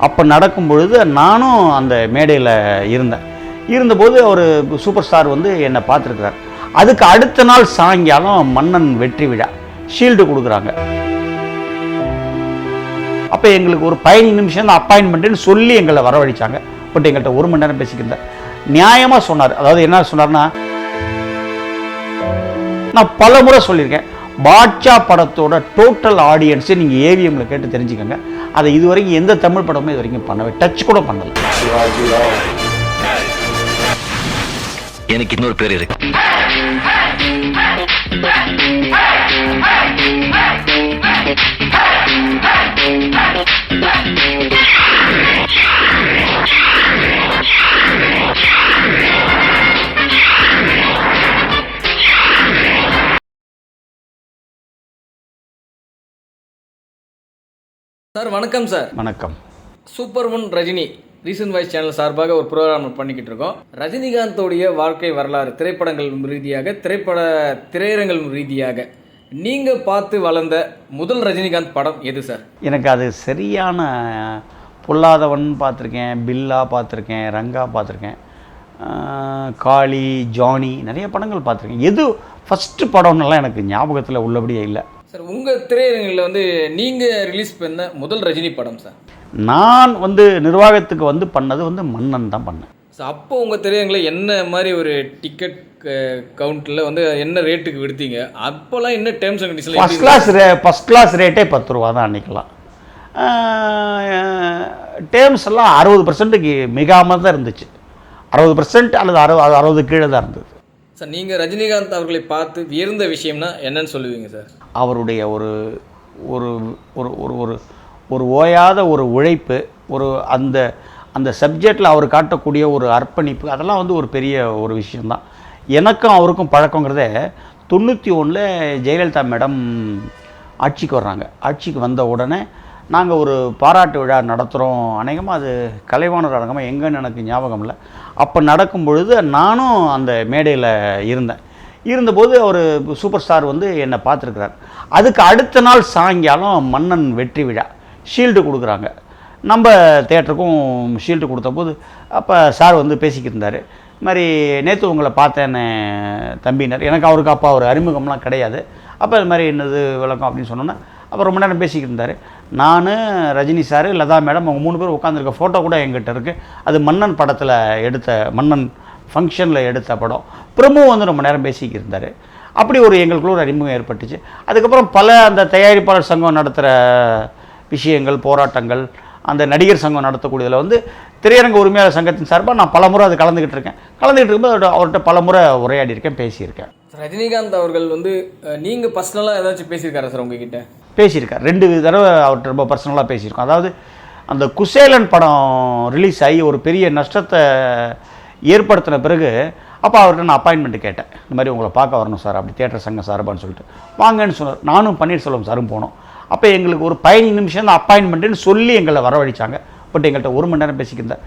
அப்போ நடக்கும் பொழுது நானும் அந்த மேடையில் இருந்தபோது அவர் சூப்பர் ஸ்டார் வந்து என்னை பார்த்துருக்கிறார். அதுக்கு அடுத்த நாள் சாயங்காலம் மன்னன் வெற்றி விழா ஷீல்டு கொடுக்குறாங்க. அப்போ எங்களுக்கு ஒரு 15 நிமிஷம் தான் அப்பாயின்மெண்ட்டுன்னு சொல்லி எங்களை வரவழைச்சாங்க. பட் எங்கள்கிட்ட 1 மணி நேரம் பேசிக்கிருந்தார். நியாயமாக சொன்னார். அதாவது என்ன சொன்னார்னா, நான் பல முறை சொல்லியிருக்கேன், பாட்ஷா படத்தோட டோட்டல் ஆடியன்ஸை நீங்கள் ஏவிஎம்ல கேட்டு தெரிஞ்சுக்கோங்க. அதை இது வரைக்கும் எந்த தமிழ் படமும் இது வரைக்கும் பண்ணவே டச் கூட பண்ணல. எனக்கு இன்னொரு பேர் இருக்கு. சார் வணக்கம். சார் வணக்கம். Super one Rajini recent voice channel சார்பாக ஒரு ப்ரோக்ராம் பண்ணிக்கிட்டு இருக்கோம். ரஜினிகாந்தோடைய வாழ்க்கை வரலாறு திரைப்படங்கள் ரீதியாக, திரையரங்கள் ரீதியாக நீங்கள் பார்த்து வளர்ந்த முதல் ரஜினிகாந்த் படம் எது சார்? எனக்கு அது சரியான பொல்லாதவன் பார்த்துருக்கேன், பில்லா பார்த்துருக்கேன், ரங்கா பார்த்துருக்கேன், காளி, ஜானி, நிறைய படங்கள் பார்த்துருக்கேன். எது ஃபஸ்ட்டு படம்னுலாம் எனக்கு ஞாபகத்தில் உள்ளபடியே இல்லை. சார் உங்கள் திரையரங்கில் வந்து நீங்கள் ரிலீஸ் பண்ண முதல் ரஜினி படம் சார்? நான் வந்து நிர்வாகத்துக்கு வந்து பண்ணது வந்து மன்னன் தான் பண்ணேன். சார் அப்போ உங்கள் திரையரங்கில் என்ன மாதிரி ஒரு டிக்கெட் கவுண்ட்டில் வந்து என்ன ரேட்டுக்கு விடுத்தீங்க? அப்போல்லாம் என்ன terms and condition? First class ரேட்டே 10 ரூபா தான் அன்றைக்கெல்லாம். டேர்ம்ஸ் எல்லாம் 60%க்கு மிகாமல் தான் இருந்துச்சு. 60% அல்லது 60 கீழே தான் இருந்தது. சார் நீங்கள் ரஜினிகாந்த் அவர்களை பார்த்து வியர்ந்த விஷயம்னா என்னன்னு சொல்லுவீங்க சார்? அவருடைய ஒரு ஒரு ஒரு ஒரு ஒரு ஓயாத ஒரு உழைப்பு, ஒரு அந்த அந்த சப்ஜெக்டில் அவர் காட்டக்கூடிய ஒரு அர்ப்பணிப்பு, அதெல்லாம் வந்து ஒரு பெரிய ஒரு விஷயந்தான். எனக்கும் அவருக்கும் பழக்கங்கிறதே 91 ஜெயலலிதா மேடம் ஆட்சிக்கு வர்றாங்க. ஆட்சிக்கு வந்த உடனே நாங்கள் ஒரு பாராட்டு விழா நடத்துகிறோம். அநேகமாக அது கலைவாணர் அரங்கமாக எங்கன்னு எனக்கு ஞாபகம் இல்லை. அப்போ நடக்கும் பொழுது நானும் அந்த மேடையில் இருந்தபோது அவர் சூப்பர் ஸ்டார் வந்து என்னை பார்த்துருக்கிறார். அதுக்கு அடுத்த நாள் சாயங்காலம் மன்னன் வெற்றி விழா ஷீல்டு கொடுக்குறாங்க. நம்ம தேட்டருக்கும் ஷீல்டு கொடுத்தபோது அப்போ சார் வந்து பேசிக்கிட்டு இருந்தார். இது மாதிரி நேற்று உங்களை பார்த்தேன்னு தம்பினார். எனக்கு அவருக்கு அப்போ ஒரு அறிமுகம்லாம் கிடையாது. அப்போ இது மாதிரி என்னது விளக்கம் அப்படின்னு சொன்னோன்னா அப்போ ரொம்ப நேரம் பேசிக்கிட்டு இருந்தார். நான், ரஜினி சார், லதா மேடம், அவங்க 3 பேர் உட்காந்துருக்க ஃபோட்டோ கூட எங்கிட்ட இருக்குது. அது மன்னன் படத்தில் எடுத்த, மன்னன் ஃபங்க்ஷனில் எடுத்த படம். பிரமு வந்து ரொம்ப நேரம் பேசிக்கிட்டு இருந்தார். அப்படி ஒரு எங்களுக்குள்ள ஒரு அறிமுகம் ஏற்பட்டுச்சு. அதுக்கப்புறம் பல அந்த தயாரிப்பாளர் சங்கம் நடத்துகிற விஷயங்கள், போராட்டங்கள், அந்த நடிகர் சங்கம் நடத்தக்கூடியதில் வந்து திரையரங்க உரிமையாளர் சங்கத்தின் சார்பாக நான் பல முறை அது கலந்துக்கிட்டு இருக்கும்போது அவர்கிட்ட பல முறை உரையாடி இருக்கேன், பேசியிருக்கேன். ரஜினிகாந்த் அவர்கள் வந்து நீங்கள் பர்சனலாக ஏதாச்சும் பேசியிருக்காரா சார் உங்ககிட்ட? பேசியிருக்கார். 2 தடவை அவர்கிட்ட ரொம்ப பர்சனலாக பேசியிருக்கோம். அதாவது அந்த குசேலன் படம் ரிலீஸ் ஆகி ஒரு பெரிய நஷ்டத்தை ஏற்படுத்தின பிறகு அப்போ அவர்கிட்ட நான் அப்பாயின்மெண்ட் கேட்டேன். இந்த மாதிரி உங்களை பார்க்க வரணும் சார், அப்படி தியேட்டர் சங்கம் சார்பான்னு சொல்லிட்டு வாங்கன்னு சொன்னார். நானும் பன்னீர்செல்வம் சாரும் போனோம். அப்போ எங்களுக்கு ஒரு 15 நிமிஷம் தான் அப்பாயின்மெண்ட்டுன்னு சொல்லி எங்களை வரவழைச்சாங்க. பட் எங்கள்கிட்ட 1 மணி நேரம் பேசிக்கிருந்தார்.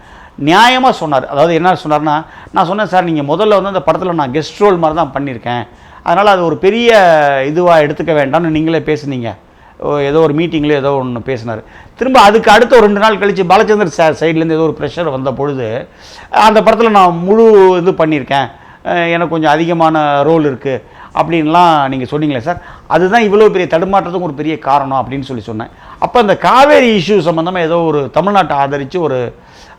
நியாயமாக சொன்னார். அதாவது என்ன சொன்னார்னா, நான் சொன்னேன் சார், நீங்கள் முதல்ல வந்து அந்த படத்தில் நான் கெஸ்ட் ரோல் மாதிரி தான் பண்ணியிருக்கேன், அதனால் அது ஒரு பெரிய இதுவாக எடுத்துக்க வேண்டாம்னு நீங்களே பேசுனீங்க. ஏதோ ஒரு மீட்டிங்கில் ஏதோ ஒன்று பேசினார். திரும்ப அதுக்கு அடுத்த ஒரு 2 நாள் கழித்து பாலச்சந்தர் சார் சைட்லேருந்து ஏதோ ஒரு ப்ரெஷர் வந்த பொழுது அந்த படத்தில் நான் முழு இது பண்ணியிருக்கேன், எனக்கு கொஞ்சம் அதிகமான ரோல் இருக்குது அப்படின்லாம் நீங்கள் சொன்னீங்களே சார், அதுதான் இவ்வளோ பெரிய தடுமாற்றத்துக்கு ஒரு பெரிய காரணம் அப்படின்னு சொன்னேன். அப்போ அந்த காவேரி இஷ்யூ சம்மந்தமாக ஏதோ ஒரு தமிழ்நாட்டை ஆதரித்து ஒரு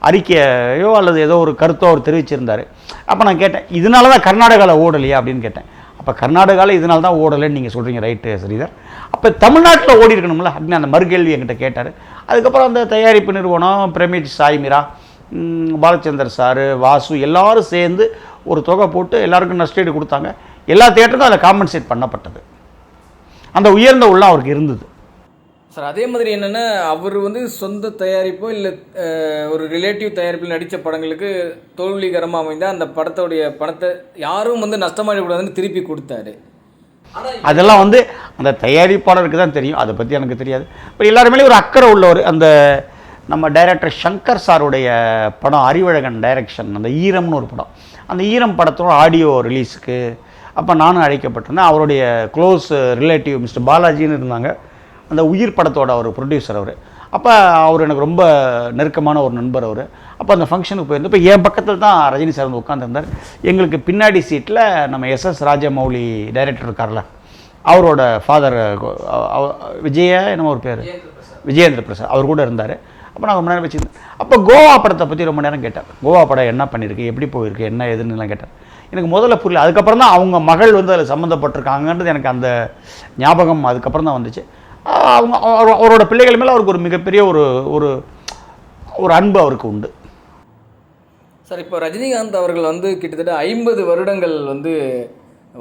அறிக்கையோ அல்லது ஏதோ ஒரு கருத்தோ அவர் தெரிவிச்சிருந்தார். அப்போ நான் கேட்டேன், இதனால தான் கர்நாடகாவில் ஓடலையா அப்படின்னு கேட்டேன். அப்போ கர்நாடகாவில் இதனால தான் ஓடலைன்னு நீங்கள் சொல்கிறீங்க, ரைட்டு ஸ்ரீதர், அப்போ தமிழ்நாட்டில் ஓடி இருக்கணும்ல அப்படின்னு அந்த மறுகேள்வி என்கிட்ட கேட்டார். அதுக்கப்புறம் அந்த தயாரிப்பு நிறுவனம், பிரமிட், சாய்மிரா, பாலச்சந்தர் சார், வாசு எல்லாரும் சேர்ந்து ஒரு தொகை போட்டு எல்லாருக்கும் நஷ்டஈடு கொடுத்தாங்க. எல்லா தியேட்டருக்கும் அதில் காம்பன்சேட் பண்ணப்பட்டது. அந்த உயர்ந்த உள்ள அவருக்கு இருந்தது சார். அதே மாதிரி என்னென்னா, அவர் வந்து சொந்த தயாரிப்போ இல்லை ஒரு ரிலேட்டிவ் தயாரிப்பில் நடித்த படங்களுக்கு தோல்விகரமாக அமைந்த அந்த படத்தோடைய பணத்தை யாரும் வந்து நஷ்டமாகிக்கூடாதுன்னு திருப்பி கொடுத்தாரு. அதெல்லாம் வந்து அந்த தயாரிப்பாளருக்கு தான் தெரியும், அதை பற்றி எனக்கு தெரியாது. இப்போ எல்லாருமே ஒரு அக்கறை உள்ளவர். அந்த நம்ம டைரக்டர் சங்கர் சாருடைய படம் அறிவழகன் டைரக்ஷன், அந்த ஈரம்னு ஒரு படம், அந்த ஈரம் படத்தோட ஆடியோ ரிலீஸுக்கு அப்போ நானும் அழைக்கப்பட்டிருந்தேன். அவருடைய க்ளோஸ் ரிலேட்டிவ் மிஸ்டர் பாலாஜின்னு இருந்தாங்க. அந்த உயிர் படத்தோட ஒரு ப்ரொடியூசர் அவர். அப்போ அவர் எனக்கு ரொம்ப நெருக்கமான ஒரு நண்பர் அவர். அப்போ அந்த ஃபங்க்ஷனுக்கு போயிருந்தோம். இப்போ என் பக்கத்தில் தான் ரஜினி சார் வந்து உட்காந்துருந்தார். எங்களுக்கு பின்னாடி சீட்டில் நம்ம எஸ்எஸ் ராஜமௌலி டைரக்டர் இருக்கார்ல, அவரோட ஃபாதர் என்னமோ ஒரு பேர் விஜயேந்திர பிரசாத், அவர் கூட இருந்தார். அப்போ நான் ரொம்ப நேரம் வச்சுருந்தேன். அப்போ கோவா படத்தை பற்றி ரொம்ப நேரம் கேட்டார். கோவா படம் என்ன பண்ணியிருக்கு, எப்படி போயிருக்கு, என்ன எதுன்னுலாம் கேட்டார். எனக்கு முதல்ல புரியல. அதுக்கப்புறம் தான் அவங்க மகள் வந்து அதில் சம்மந்தப்பட்டிருக்காங்கன்றது எனக்கு அந்த ஞாபகம் அதுக்கப்புறம் தான் வந்துச்சு. அவங்க அவரோட பிள்ளைகள் மேலே அவருக்கு ஒரு மிகப்பெரிய ஒரு ஒரு ஒரு அன்பு அவருக்கு உண்டு. சார், இப்போ ரஜினிகாந்த் அவர்கள் வந்து கிட்டத்தட்ட 50 வருடங்கள் வந்து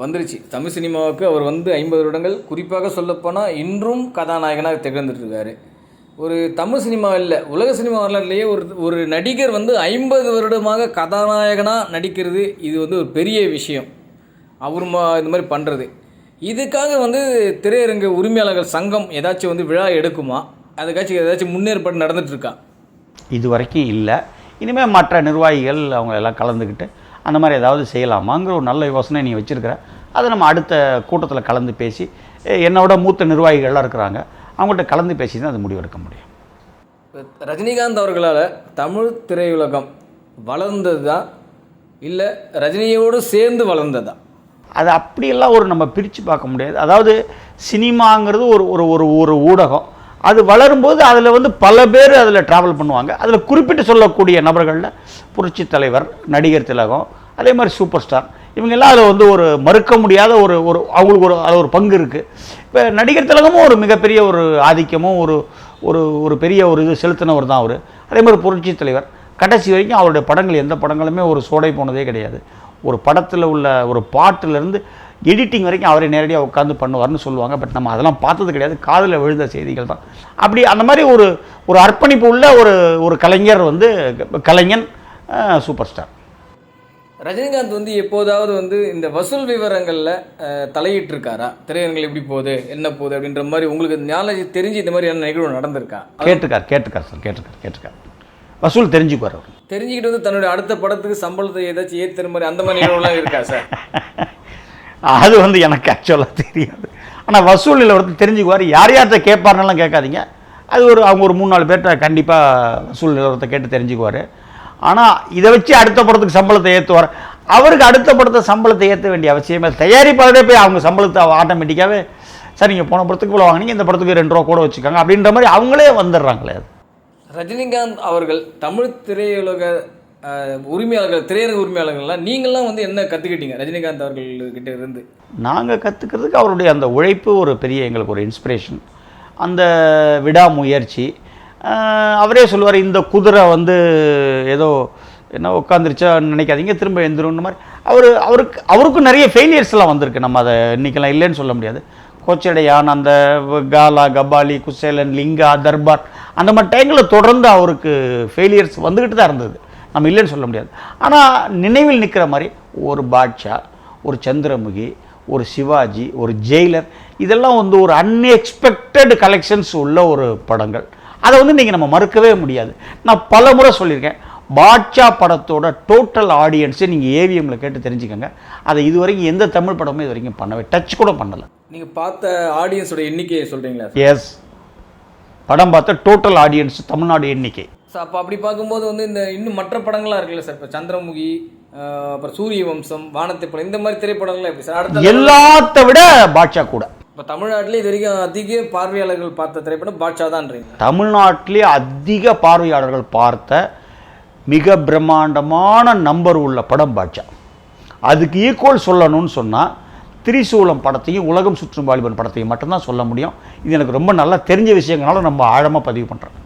வந்துருச்சு தமிழ் சினிமாவுக்கு. அவர் வந்து 50 வருடங்கள், குறிப்பாக சொல்லப்போனால் இன்றும் கதாநாயகனாக திகழ்ந்துட்டு இருக்காரு. ஒரு தமிழ் சினிமா இல்லை, உலக சினிமா வரலாறுலேயே ஒரு நடிகர் வந்து 50 வருடமாக கதாநாயகனாக நடிக்கிறது, இது வந்து ஒரு பெரிய விஷயம். அவர் இந்த மாதிரி பண்ணுறது. இதுக்காக வந்து திரையரங்கு உரிமையாளர்கள் சங்கம் ஏதாச்சும் வந்து விழா எடுக்குமா? அதுக்காச்சும் ஏதாச்சும் முன்னேற்பாடு நடந்துகிட்ருக்கா? இது வரைக்கும் இல்லை. இனிமேல் மற்ற நிர்வாகிகள் அவங்க எல்லாம் கலந்துக்கிட்டு அந்த மாதிரி ஏதாவது செய்யலாமாங்கிற ஒரு நல்ல யோசனை நீ வச்சுருக்கிற. அதை நம்ம அடுத்த கூட்டத்தில் கலந்து பேசி, என்னோட மூத்த நிர்வாகிகள்லாம் இருக்கிறாங்க, அவங்கள்ட்ட கலந்து பேசி தான் அது முடிவெடுக்க முடியும். ரஜினிகாந்த் அவர்களால் தமிழ் திரையுலகம் வளர்ந்தது தான், இல்லை ரஜினியோடு சேர்ந்து வளர்ந்ததா? அது அப்படியெல்லாம் நம்ம பிரித்து பார்க்க முடியாது. அதாவது சினிமாங்கிறது ஒரு ஒரு ஒரு ஊடகம். அது வளரும்போது அதில் வந்து பல பேர் அதில் ட்ராவல் பண்ணுவாங்க. அதில் குறிப்பிட்டு சொல்லக்கூடிய நபர்களில் புரட்சி தலைவர், நடிகர் திலகம், அதே மாதிரி சூப்பர் ஸ்டார், இவங்கெல்லாம் அதில் வந்து ஒரு மறுக்க முடியாத ஒரு அவங்களுக்கு அதில் ஒரு பங்கு இருக்குது. இப்போ நடிகர் திலகமும் ஒரு மிகப்பெரிய ஒரு ஆதிக்கமும் ஒரு பெரிய ஒரு இது செலுத்தினவர் தான் அவர். அதே மாதிரி புரட்சி தலைவர் கடைசி வரைக்கும் அவருடைய படங்கள் எந்த படங்களுமே ஒரு சோடை போனதே கிடையாது. ஒரு படத்தில் உள்ள ஒரு பாட்டிலேருந்து எடிட்டிங் வரைக்கும் அவரை நேரடியாக உட்காந்து பண்ணுவார்னு சொல்லுவாங்க. பட் நம்ம அதெல்லாம் பார்த்தது கிடையாது, காதில் விழுந்த செய்திகள் தான். அப்படி அந்த மாதிரி ஒரு அர்ப்பணிப்பு உள்ள ஒரு கலைஞர் வந்து கலைஞன் சூப்பர் ஸ்டார். ரஜினிகாந்த் வந்து எப்போதாவது வந்து இந்த வசூல் விவரங்களில் தலையிட்டிருக்காரா? திரையரங்கள் எப்படி போகுது, என்ன போகுது அப்படின்ற மாதிரி உங்களுக்கு நாலேஜ் தெரிஞ்சு இந்த மாதிரி என்ன நிகழ்வு நடந்திருக்கா? கேட்டிருக்கார் சார், கேட்டிருக்கார். வசூல் தெரிஞ்சுக்குவார். அவர் தெரிஞ்சுக்கிட்டு வந்து தன்னுடைய அடுத்த படத்துக்கு சம்பளத்தை ஏதாச்சும் ஏற்றுற மாதிரி அந்த மாதிரி நிகழ்வுலாம் இருக்கா சார்? அது வந்து எனக்கு ஆக்சுவலாக தெரியாது. ஆனால் வசூலில் ஒருத்தர் தெரிஞ்சுக்குவார். யார்கிட்ட கேட்பாருன்னெல்லாம் கேட்காதீங்க. அது அவங்க ஒரு 3-4 பேர்கிட்ட கண்டிப்பாக வசூல் நிலவரத்தை கேட்டு தெரிஞ்சுக்குவார். ஆனால் இதை வச்சு அடுத்த படத்துக்கு சம்பளத்தை ஏற்றுவார். அவருக்கு அடுத்த படத்தை சம்பளத்தை ஏற்ற வேண்டிய அவசியமே, தயாரிப்பாளரே போய் அவங்க சம்பளத்தை ஆட்டோமேட்டிக்காகவே, சார் நீங்கள் போன படத்துக்கு இவ்வளோ வாங்கினீங்க, இந்த படத்துக்கு 2 ரூபா கூட வச்சுக்காங்க அப்படின்ற மாதிரி அவங்களே வந்துடுறாங்களே. ரஜினிகாந்த் அவர்கள் தமிழ் திரையுலக உரிமையாளர்கள், திரையரங்கு உரிமையாளர்கள்லாம் நீங்கள்லாம் வந்து என்ன கற்றுக்கிட்டீங்க ரஜினிகாந்த் அவர்கள்கிட்ட இருந்து? நாங்கள் கற்றுக்கிறதுக்கு அவருடைய அந்த உழைப்பு ஒரு பெரிய எங்களுக்கு ஒரு இன்ஸ்பிரேஷன். அந்த விடாமுயற்சி. அவரே சொல்லுவார், இந்த குதிரை வந்து ஏதோ என்ன உட்காந்துருச்சா நினைக்காதீங்க, திரும்ப எந்திருன்ற மாதிரி. அவருக்கும் நிறைய ஃபெயிலியர்ஸ்லாம் வந்திருக்கு. நம்ம அதை இன்றைக்கெல்லாம் இல்லைன்னு சொல்ல முடியாது. கோச்சடையான், அந்த காலா, கபாலி, குசேலன், லிங்கா, தர்பார், அந்த மாதிரி டைமில் தொடர்ந்து அவருக்கு ஃபெயிலியர்ஸ் வந்துக்கிட்டு தான் இருந்தது. நம்ம இல்லைன்னு சொல்ல முடியாது. ஆனால் நினைவில் நிற்கிற மாதிரி ஒரு பாட்ஷா, ஒரு சந்திரமுகி, ஒரு சிவாஜி, ஒரு ஜெயிலர், இதெல்லாம் வந்து ஒரு அன்எக்ஸ்பெக்டட் கலெக்ஷன்ஸ் உள்ள ஒரு படங்கள். அதை வந்து நீங்கள் நம்ம மறுக்கவே முடியாது. நான் பல முறை சொல்லியிருக்கேன், பாட்ஷா படத்தோட டோட்டல் ஆடியன்ஸை நீங்கள் ஏவிஎம்மில் கேட்டு தெரிஞ்சுக்கோங்க. அதை இதுவரைக்கும் எந்த தமிழ் படமும் இது வரைக்கும் பண்ணவே டச் கூட பண்ணலை. நீங்கள் பார்த்த ஆடியன்ஸோட எண்ணிக்கையை சொல்கிறீங்களா? எஸ், படம் பார்த்த டோட்டல் ஆடியன்ஸ் தமிழ்நாடு எண்ணிக்கை. சார், அப்போ அப்படி பார்க்கும்போது வந்து இந்த இன்னும் மற்ற படங்கள்லாம் இருக்குல்ல சார், இப்போ சந்திரமுகி, அப்புறம் சூரிய வம்சம், வானத்தை படம், இந்த மாதிரி திரைப்படங்கள்லாம் எப்படி சார்? அடுத்த எல்லாத்த விட பாட்ஷா கூட. இப்போ தமிழ்நாட்டிலே இது வரைக்கும் அதிக பார்வையாளர்கள் பார்த்த திரைப்படம் பாட்ஷா தான்றீங்க? தமிழ்நாட்டிலே அதிக பார்வையாளர்கள் பார்த்த மிக பிரம்மாண்டமான நம்பர் உள்ள படம் பாட்ஷா. அதுக்கு ஈக்குவல் சொல்லணும்னு சொன்னால் திரிசூலம் படத்தையும் உலகம் சுற்றும் வாலிபன் படத்தையும் மட்டும்தான் சொல்ல முடியும். இது எனக்கு ரொம்ப நல்லா தெரிஞ்ச விஷயங்களால நம்ம ஆழமாக பதிவு பண்ணுறேன்.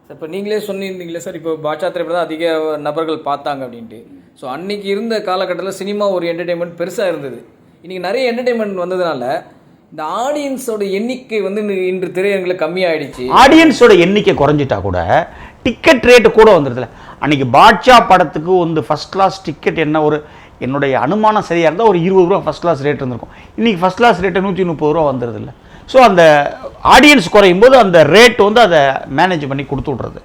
சார், இப்போ நீங்களே சொன்னிருந்தீங்களே சார், இப்போ பாட்ஷா திரைப்படம் தான் அதிக நபர்கள் பார்த்தாங்க அப்படின்ட்டு. ஸோ அன்றைக்கி இருந்த காலகட்டத்தில் சினிமா ஒரு என்டர்டெயின்மெண்ட் பெருசாக இருந்தது. இன்றைக்கி நிறைய என்டர்டெயின்மெண்ட் வந்ததுனால இந்த ஆடியன்ஸோட எண்ணிக்கை வந்து இன்று திரையரங்கில் கம்மியாகிடுச்சு. ஆடியன்ஸோட எண்ணிக்கை குறைஞ்சிட்டா கூட டிக்கெட் ரேட்டு கூட வந்துடுதுல. அன்றைக்கி பாட்ஷா படத்துக்கு வந்து ஃபஸ்ட் கிளாஸ் டிக்கெட் என்ன, என்னுடைய அனுமானம் சரியாக இருந்தால் ஒரு 20 ரூபா ஃபஸ்ட் கிளாஸ் ரேட் இருந்திருக்கும். இன்றைக்கி ஃபஸ்ட் கிளாஸ் ரேட்டு 130 ரூபா வந்துடுது இல்லை. ஸோ அந்த ஆடியன்ஸ் குறையும் போது அந்த ரேட் வந்து அதை மேனேஜ் பண்ணி கொடுத்து விட்றது.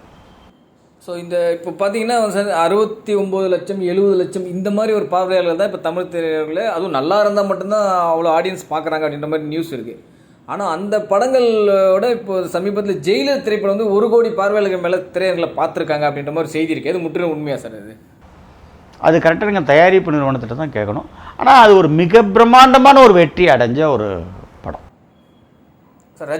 ஸோ இந்த இப்போ பார்த்தீங்கன்னா 69 லட்சம் 70 லட்சம் இந்த மாதிரி ஒரு பார்வையாளர்கள் தான் இப்போ தமிழ் திரையரங்கில், அதுவும் நல்லா இருந்தால் மட்டும்தான் அவ்வளோ ஆடியன்ஸ் பார்க்குறாங்க அப்படின்ற மாதிரி நியூஸ் இருக்குது. ஆனால் அந்த படங்களோட இப்போ சமீபத்தில் ஜெயிலர் திரைப்படம் வந்து 1 கோடி பார்வையாளர்கள் மேலே திரையரங்களை பார்த்துருக்காங்க அப்படின்ற மாதிரி செய்தி இருக்குது. அது முற்றிலும் உண்மையா சார்? அது கரெக்டாக நீங்கள் தயாரிப்பு நிறுவனத்திட்ட தான் கேட்கணும். ஆனால் அது ஒரு மிக பிரம்மாண்டமான ஒரு வெற்றி அடைஞ்ச ஒரு படம். சார்,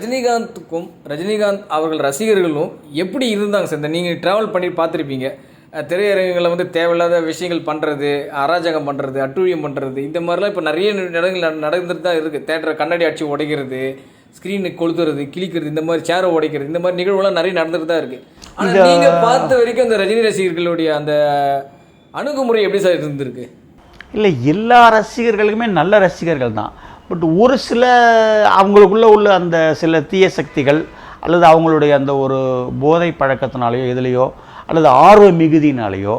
ரஜினிகாந்த் அவர்கள் ரசிகர்களும் எப்படி இருந்தாங்க சார்? இந்த நீங்கள் ட்ராவல் பண்ணி பார்த்துருப்பீங்க, திரையரங்குகளில் வந்து தேவையில்லாத விஷயங்கள் பண்ணுறது, அராஜகம் பண்ணுறது, அட்டூழியம் பண்ணுறது, இந்த மாதிரிலாம் இப்போ நிறைய இடங்கள் நடந்துட்டு தான் இருக்குது. தேட்டரை கண்ணாடி அடிச்சு உடைக்கிறது, ஸ்க்ரீனுக்கு கொளுத்துறது, கிழிக்கிறது, இந்த மாதிரி சேரை உடைக்கிறது, இந்த மாதிரி நிகழ்வுலாம் நிறைய நடந்துட்டு தான் இருக்குது. ஆனால் நீங்கள் பார்த்த வரைக்கும் அந்த ரஜினி ரசிகர்களுடைய அந்த அணுகுமுறை எப்படி சார் இருந்திருக்கு? இல்லை, எல்லா ரசிகர்களுக்குமே நல்ல ரசிகர்கள் தான். பட் ஒரு சில அவங்களுக்குள்ளே உள்ள அந்த சில தீய சக்திகள் அல்லது அவங்களுடைய அந்த ஒரு போதை பழக்கத்தினாலேயோ எதுலேயோ அல்லது ஆர்வ மிகுதினாலேயோ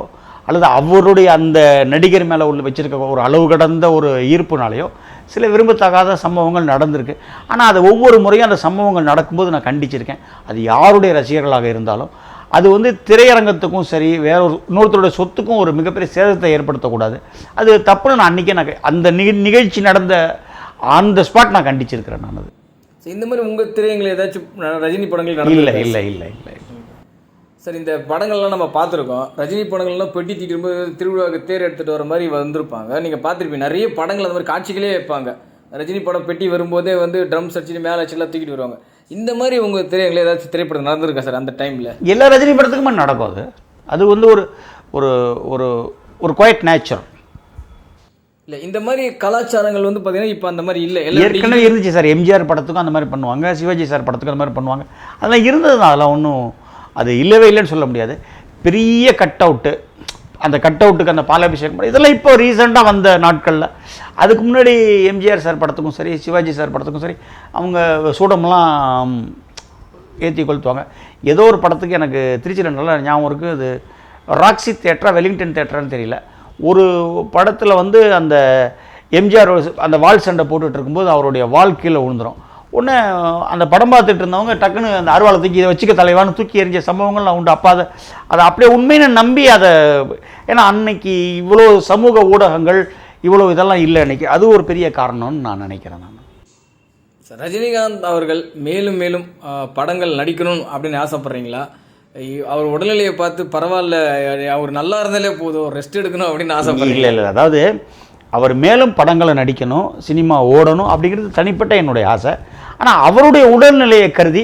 அல்லது அவருடைய அந்த நடிகர் மேலே உள்ள வச்சுருக்க ஒரு அளவு கடந்த ஒரு ஈர்ப்புனாலேயோ சில விரும்பத்தகாத சம்பவங்கள் நடந்திருக்கு. ஆனால் அது ஒவ்வொரு முறையும் அந்த சம்பவங்கள் நடக்கும்போது நான் கண்டிச்சிருக்கேன். அது யாருடைய ரசிகர்களாக இருந்தாலும் அது வந்து திரையரங்கத்துக்கும் சரி வேற ஒரு இன்னொருத்தருடைய சொத்துக்கும் ஒரு மிகப்பெரிய சேதத்தை ஏற்படுத்தக்கூடாது. அது தப்புன்னு நான் அன்றைக்கே அந்த நிகழ்ச்சி நடந்த அந்த ஸ்பாட் நான் கண்டிச்சிருக்கிறேன். நான் அது இந்த மாதிரி உங்கள் திரையங்கள் ஏதாச்சும் ரஜினி படங்கள் இல்லை இல்லை இல்லை இல்லை சார், இந்த படங்கள்லாம் நம்ம பார்த்துருக்கோம். ரஜினி படங்கள்லாம் பெட்டி தீட்டும்போது திருவிழாவுக்கு தேர் எடுத்துகிட்டு வர மாதிரி வந்திருப்பாங்க. நீங்கள் பார்த்துருப்பீங்க, நிறைய படங்கள் அந்த மாதிரி காட்சிகளே வைப்பாங்க. ரஜினி படம் பெட்டி வரும்போதே வந்து ட்ரம்ஸ் அடிச்சுட்டு மேலே அடிச்சுலாம் தூக்கிட்டு வருவாங்க. இந்த மாதிரி உங்கள் திரையங்களை ஏதாச்சும் திரைப்படம் நடந்திருக்கா சார் அந்த டைமில்? எல்லா ரஜினி படத்துக்குமே நடக்கும். அது வந்து ஒரு ஒரு ஒரு ஒரு குவைட் நேச்சர். இல்லை, இந்த மாதிரி கலாச்சாரங்கள் வந்து பார்த்தீங்கன்னா இப்போ அந்த மாதிரி இல்லை. ஏற்கனவே இருந்துச்சு சார். எம்ஜிஆர் படத்துக்கும் அந்த மாதிரி பண்ணுவாங்க, சிவாஜி சார் படத்துக்கும் அந்த மாதிரி பண்ணுவாங்க. அதெல்லாம் இருந்தது தான். அதெல்லாம் ஒன்றும் அது இல்லவே இல்லைன்னு சொல்ல முடியாது. பெரிய கட் அவுட்டு, அந்த கட் அவுட்டுக்கு அந்த பாலாபிஷேகம் படம் இதெல்லாம் இப்போ ரீசெண்டாக வந்த நாட்களில். அதுக்கு முன்னாடி எம்ஜிஆர் சார் படத்துக்கும் சரி சிவாஜி சார் படத்துக்கும் சரி அவங்க சூடமெல்லாம் ஏற்றி கொளுத்துவாங்க. ஏதோ ஒரு படத்துக்கு எனக்கு திருச்சியில் நல்லா ஞாபகம் இருக்குது. அது ராக்ஸி தேட்டரா வெலிங்டன் தேட்டரான்னு தெரியல. ஒரு படத்தில் வந்து அந்த எம்ஜிஆர் அந்த வால் சண்டை போட்டுட்டு இருக்கும்போது அவருடைய வால் கீழே விழுந்துடும். உடனே அந்த படம் பார்த்துட்டு இருந்தவங்க டக்குன்னு அந்த அருவாளை தூக்கி இதை வச்சுக்க தலைவான்னு தூக்கி எறிஞ்ச சம்பவங்கள்லாம் உண்டு. அப்போ அதை அப்படியே உண்மைன்னு நம்பி அதை, ஏன்னா அன்னைக்கு இவ்வளோ சமூக ஊடகங்கள் இவ்வளோ இதெல்லாம் இல்லை அன்னைக்கு. அது ஒரு பெரிய காரணம்னு நான் நினைக்கிறேன். நான் ரஜினிகாந்த் அவர்கள் மேலும் மேலும் படங்கள் நடிக்கணும் அப்படின்னு ஆசைப்பட்றீங்களா? அவர் உடல்நிலையை பார்த்து பரவாயில்ல, அவர் நல்லா இருந்தாலே போதும், ரெஸ்ட் எடுக்கணும் அப்படின்னு ஆசைப்படுறீங்க? இல்லை, அதாவது அவர் மேலும் படங்களை நடிக்கணும், சினிமா ஓடணும் அப்படிங்கிறது தனிப்பட்ட என்னுடைய ஆசை. ஆனால் அவருடைய உடல்நிலையை கருதி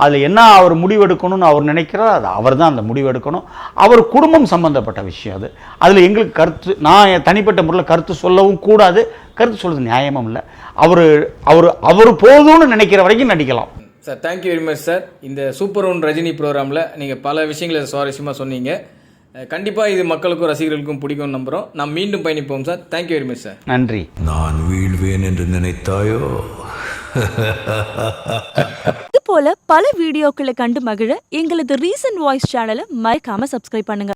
அதில் என்ன அவர் முடிவெடுக்கணும்னு அவர் நினைக்கிறார், அது அவர் தான் அந்த முடிவெடுக்கணும். அவர் குடும்பம் சம்மந்தப்பட்ட விஷயம் அது. அதில் எங்களுக்கு கருத்து, நான் என் தனிப்பட்ட முறையில் கருத்து சொல்லவும் கூடாது, கருத்து சொல்கிறது நியாயமும் இல்லை. அவர் போதும்னு நினைக்கிற வரைக்கும் நடிக்கலாம். Sir, thank you very much sir. இந்த சூப்பர் ஒன் ரஜினி ப்ரோக்ராமில் நீங்கள் பல விஷயங்களை சுவாரஸ்யமாக சொன்னீங்க. கண்டிப்பாக இது மக்களுக்கும் ரசிகர்களுக்கும் பிடிக்கும்னு நம்புகிறோம். நாம் மீண்டும் பயணிப்போம் sir. Thank you very much sir. நன்றி. நான் வீழ்வேன் என்று நினைத்தாயோ? இது போல பல வீடியோக்களை கண்டு மகிழ எங்களது ரீசன்ட் வாய்ஸ் சேனலை மறக்காம சப்ஸ்கிரைப் பண்ணுங்க.